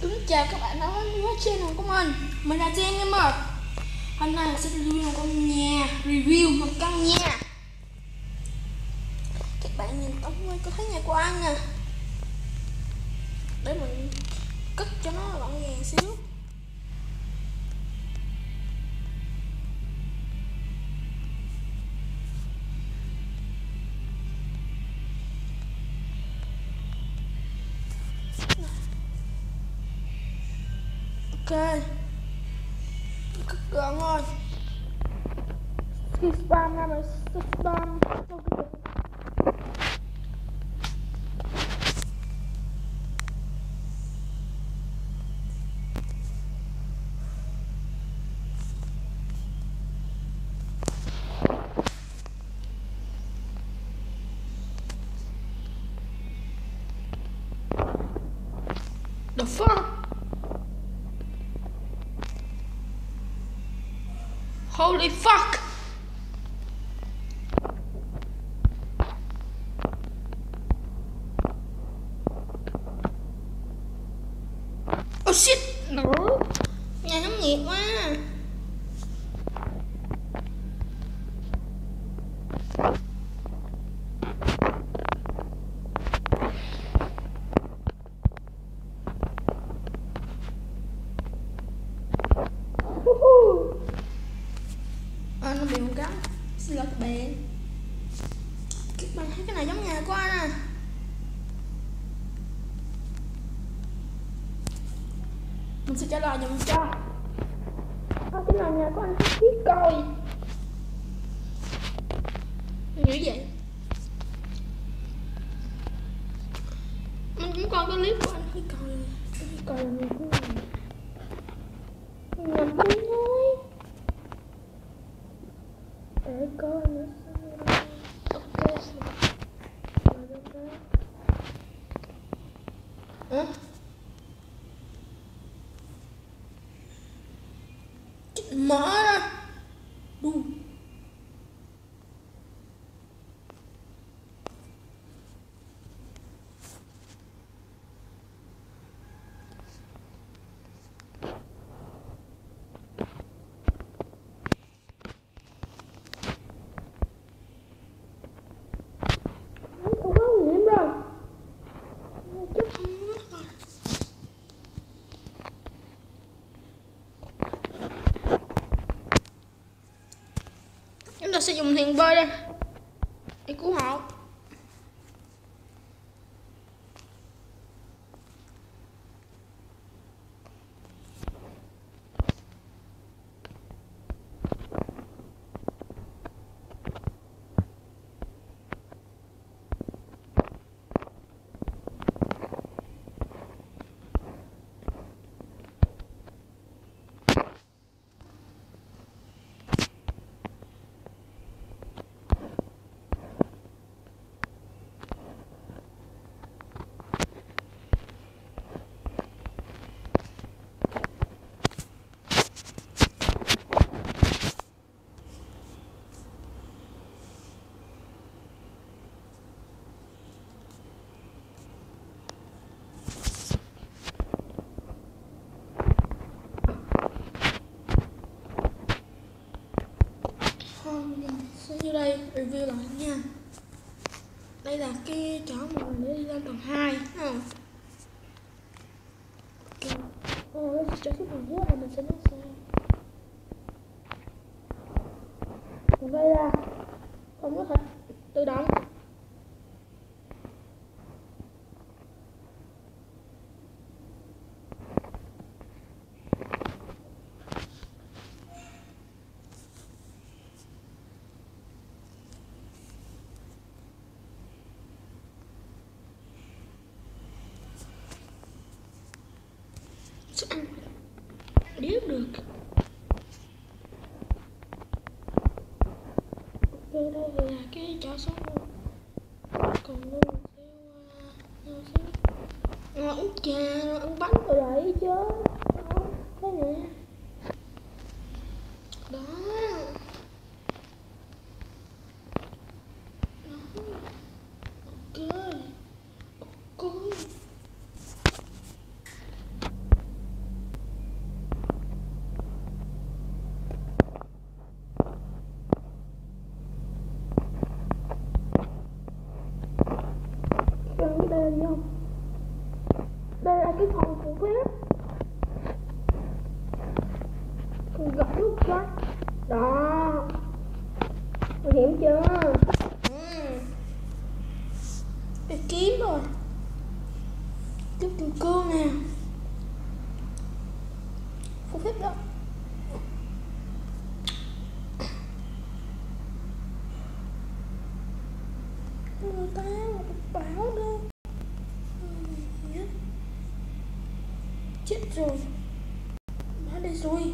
Kính chào các bạn đã đến với channel của mình là Jen Gamer. Hôm nay mình sẽ review một căn nhà. Các bạn nhìn tổng quan có thấy nhà của anh nè, để mình cất cho nó gọn gàng xíu. Ok, cất gọn rồi. Khi spam ra mình sẽ spam trong cái cục. The fuck? Holy fuck! Oh shit! No. Nhà nóng nhiệt quá. Nó bị một cái. Xin lỗi các bạn. Các bạn thấy cái này giống nhà của anh à. Mình sẽ trả lời dùm cho. Cái này nhà của anh thích coi. Mình nghĩ vậy. Mình cũng coi cái clip của anh thích coi là người của mình. Nhầm đúng thôi. Để coi nữa. Ok. Hả? Mở ra. Đu. Chúng ta sẽ dùng thuyền bơi đây để cứu hộ. Sẽ như đây review lại nha. Đây là cái chỗ mà mình để đi lên tầng 2 không? Ok. Chỗ xuống tầng dưới này mình sẽ nói xe. Còn đây là không có thể tự động. Sao ăn điếc được. Ok, đây là cái chỗ số 1. Còn luôn sẽ uống trà rồi ăn bánh rồi đấy chứ. Thế nè. Đó. Ok. Ok. gì không? Đây là cái phòng của phép. Gặp lúc đó. Đó. Nguy hiểm chưa? Cái kiếm rồi. Chút kim cương nè. Phù phép đó. Người ta bảo đâu. Chết rồi. Nó đi rồi.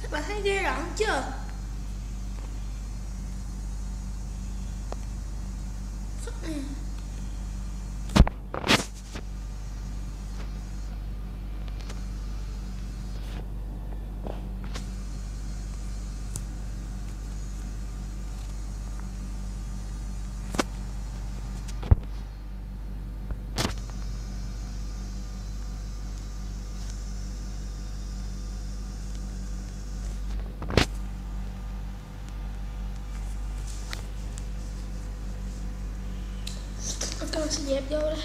Các bạn thấy ghê rợn chưa? Con sẽ dẹp vô đây.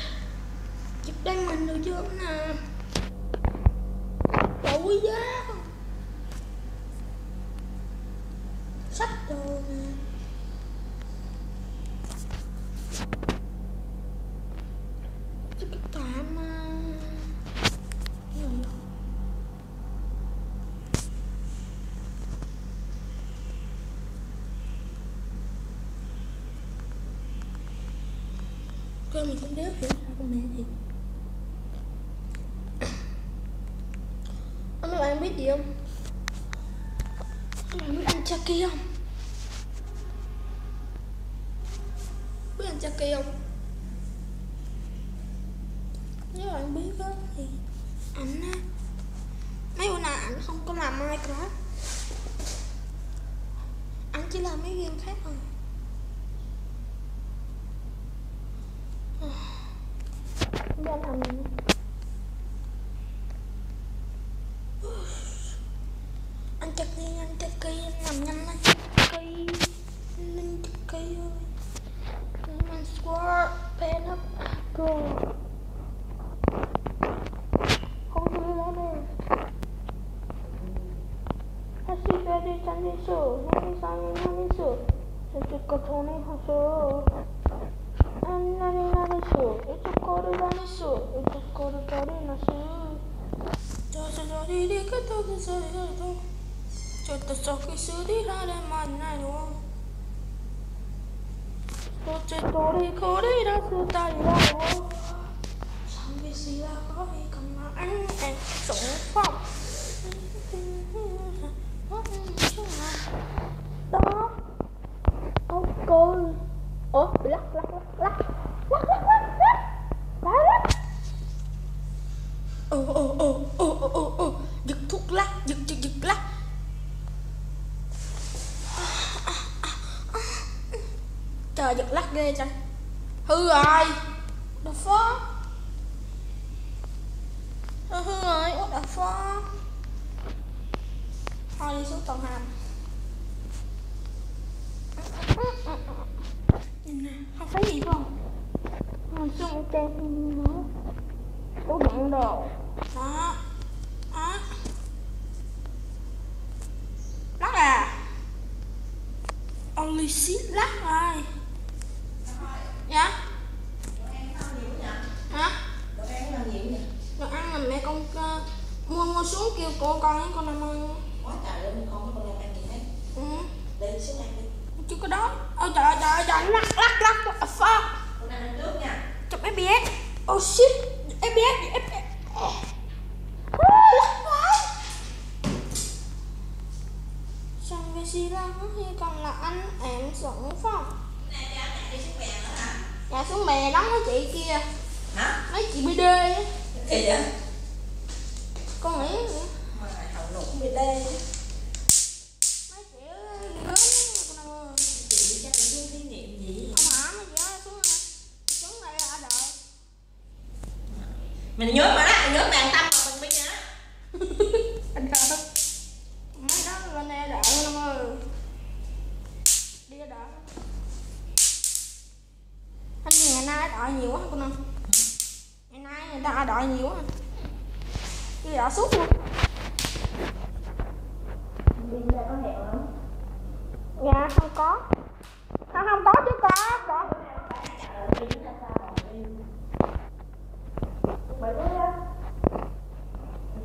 Dẹp đánh mình được chưa nè. Ủi giá. Sách đồ nè. Chứ cái tạm mà. Con mình cũng đéo hiểu sao con mẹ thiệt. Mấy bạn biết gì không? Mấy bạn biết anh Chucky không? Biết anh Chucky không? Nếu bạn biết đó thì ảnh á, mấy bữa nào ảnh không có làm Minecraft, ảnh chỉ làm mấy game khác thôi. Để anh làm gì? Anh Chucky làm nhanh anh Chucky ơi. Mình square pen up pro. Không đi ra đây. Hãy subscribe cho kênh Ghiền Mì Gõ để không bỏ lỡ những video hấp dẫn. Đó. Cô. Ủa, bị lắc. Giật thuốc lắc, giật lắc. Trời, giật lắc ghê trời. Hư rồi. The fuck. Hư rồi, what the fuck. Thôi đi xuống tầng hầm. Nhìn nè, không thấy gì không? Ngồi xuống trên nữa. Cố đựng đồ. Đó. Đó. Lắc à. Only shit lắc rồi. Tôi xuống kêu cô con Nam ơi. Quá trời ơi, con làm ăn gì hết. Đi xuống ăn đi. Chứ có đó. Ôi trời, lắc. Fuck. Con ăn trước nha. Chụp FPS. Oh shit. FPS. Xong cái gì lắm thì còn là anh em sống phong. Nè cho mẹ đi xuống bè nữa hả? Dạ xuống bè đóng với chị kia. Hả? Mấy chị BD á. Kỳ vậy? Con nghĩ vậy. Mà hậu nụ cũng bị đê. Mấy chị lớn con Nam ơi. Chị chắc đi xuống thí nghiệm gì? Không hả mấy chị ơi xuống đây. Xuống đây ở đợi. Mình nhớ mà đó, nhớ bàn tâm mà mình bây giờ. Anh đợi. Mấy đó lên đây đợi con Nam ơi. Đi ở đợi. Anh ngày nay đợi nhiều quá con Nam. Ngày nay người ta đợi nhiều quá. Đi đợi suốt luôn. Đi ra có hẹo không? Dạ không có. Không có chứ có. Bởi đó á.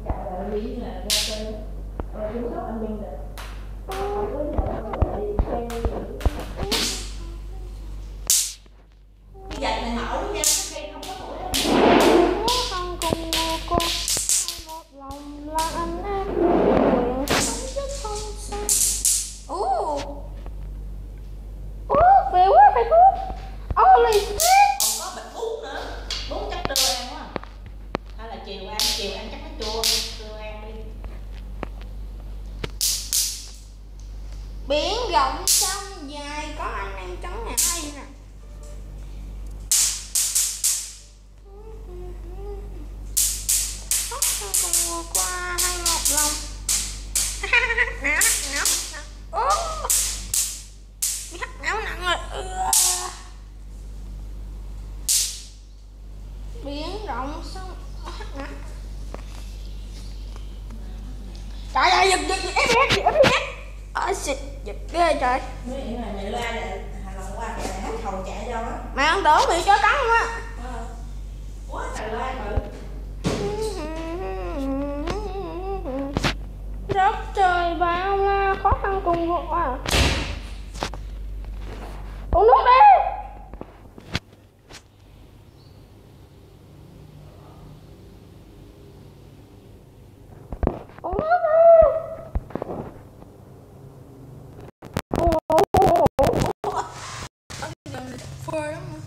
Trả lời lý là ra chơi. Chúng sóc anh Minh được. Không có nhờ đi chơi. Như vậy này hỏi luôn nha, cái không có tuổi đâu. Không cùng cô một lòng là anh em nguyện sống chứ không xa. Về quá phải thuốc. Holy shit. Còn có bịch bún nữa. Bún chắc trưa ăn quá. Hay là chiều ăn chắc nó chua. Trưa ăn đi. Biển rộng sông dài có anh em trắng ngày hay nè. Không cùng ngồi qua hay một lòng. Não. Bị hắt não nặng rồi. Biển rộng sông hắt não. Trời ơi giật FPS. Xịt giật ghê trời. Mấy người này mẹ loa là Hà Long qua kìa hát hầu chạy cho á. Mày ăn tưởng bị chó cắn không á. Quá trời loa bự. Đất trời bao la khó khăn cùng vượt qua. Uống nước đi. Uống nước đi. Phơi lắm mà.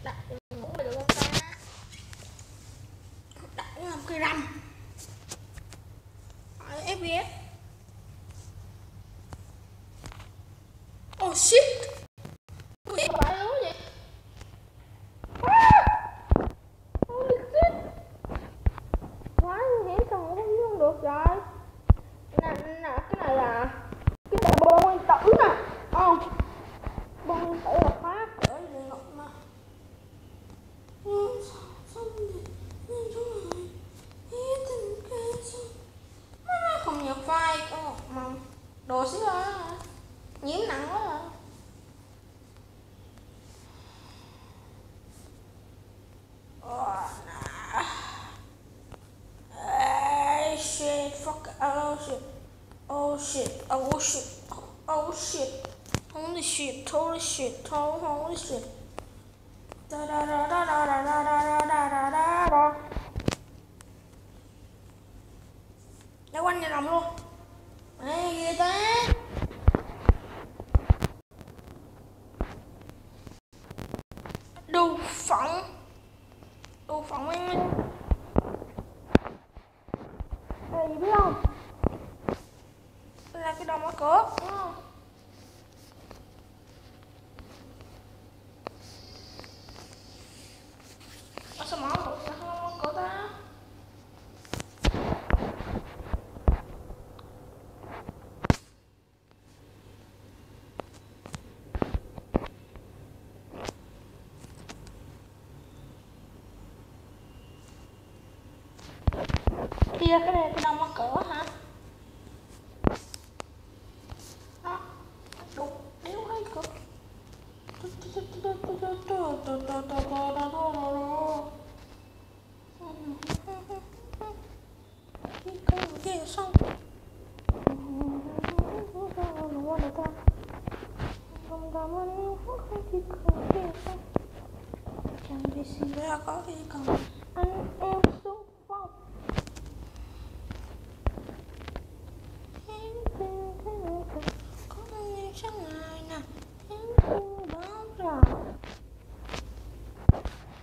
Đặt ngủ mày được không ta? Đặt làm cây răm. FPS. Oh shit. Ui, bạn nói vậy? Holy shit. Quá nguy hiểm sao ngủ không được rồi. Cái này là cái này bom nguyên tử nè. Bom nguyên tử là phá cỡ địa ngục mà. Xong rồi. Tình ca xong. Không nhập vai có một màu đồ xíu đó nhiễm nặng quá rồi. Shit, fuck, oh shit, holy shit, da da da da da da da da da da da da. Nó quanh vào lòng luôn. Ê, ghê ta. Đu phộng em. Đây gì biết không? Đây là cái đầu mở cửa, đúng không? Sao mở cửa ta? Kia cái này cái đâu mở cửa hả? Đó. Đục đéo hết cửa. giờ xong. Chẳng biết gì ra có cái gì còn anh em xuống phong. Em tin thế này có bao nhiêu sáng ngày nè, em tin đó là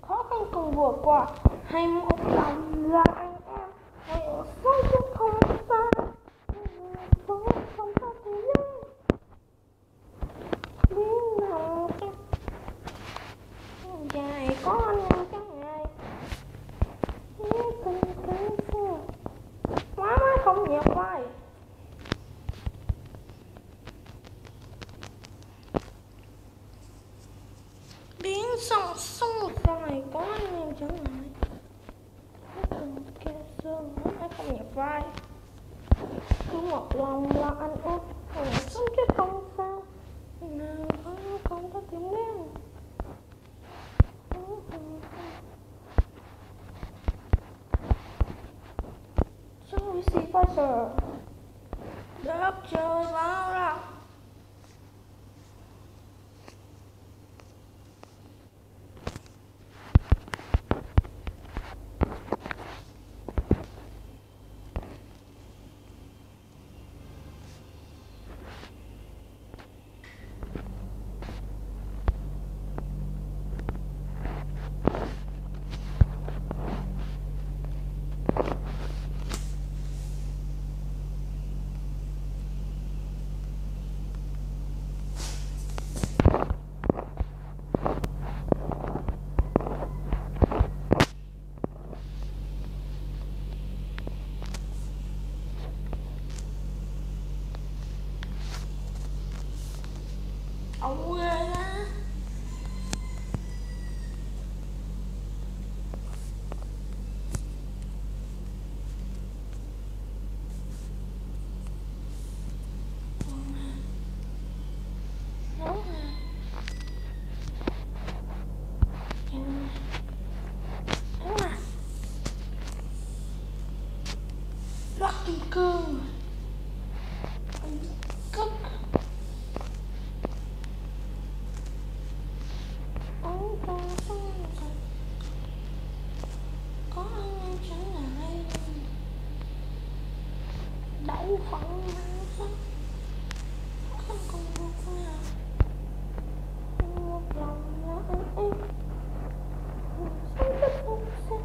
khó khăn cùng vượt qua, hay một lòng là anh em, hay ở sống chứ không xa, phố không có thế giới, biến lòng em, dài có anh em chẳng ngày, nhớ tình tình xưa, má không nhẹ vai. Biến sông sông một dài có anh em chẳng ngại, từng kia xương má không nhẹ vai, cứ một lòng là anh em, còn sống chứ không sao, nào không có tìm đến. Sống với si phải sợ đất trời bao la. Ông ghê á. Lắc kim cương cất ống ta sống thật có anh em chẳng ngại đẩy phận mang sắc không còn một nào một lòng là anh em sống rất không xa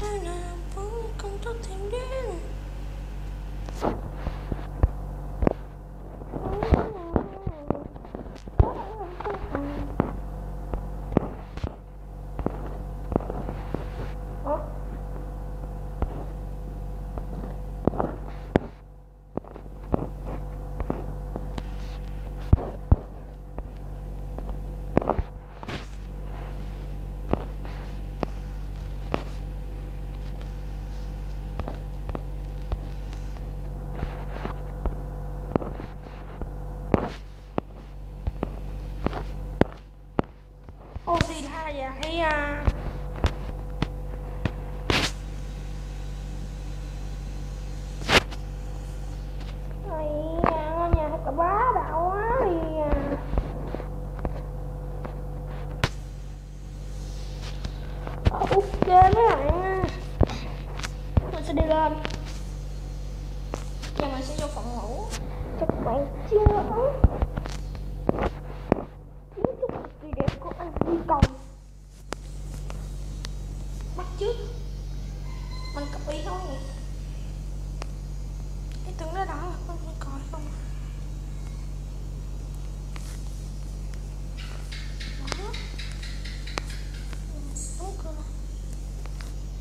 ai nào vẫn không có tìm đến. Ô gì tha vậy à. Này ngôi nhà thật là bá đạo quá đi à. Ok mấy bạn, mình sẽ đi lên và mình sẽ vô phòng ngủ. Các bạn chưa kiến trúc cực kỳ đẹp của anh Di Cầu bắt chước mình copy không nhỉ? Cái tưởng đó là con phải coi không? Đó. Số cơ.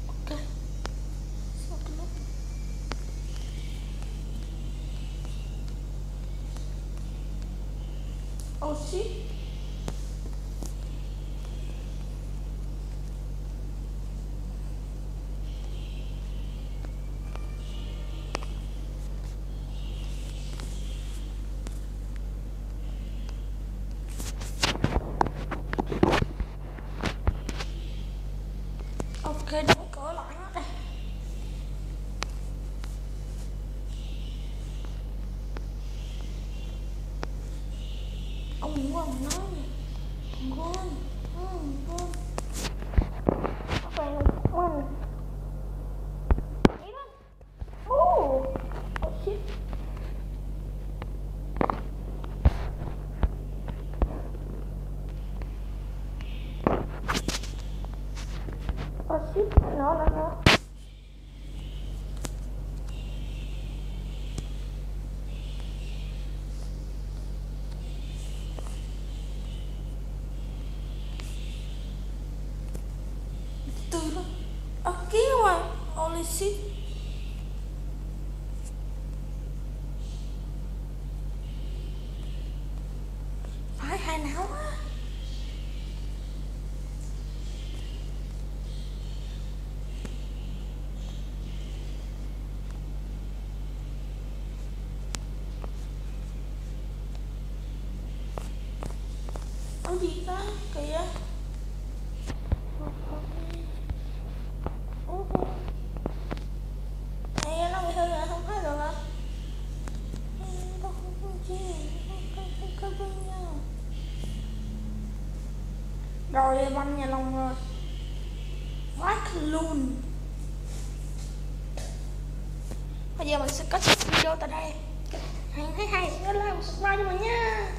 Ok. Số cơ lúc. Oh shit. Ok, đóng cửa lại hết đây. ship nó từ đó kia ngoài holy shit. Phải hai não á. Có gì đó kìa. Này nó bị hư rồi, không thấy được hả? Đâu không chi, có bên nhau. Rồi banh nhà lòng rồi. Quá luôn. Bây giờ mình sẽ kết thúc video tại đây. Hãy thấy hay nhớ like và subscribe cho mình nha.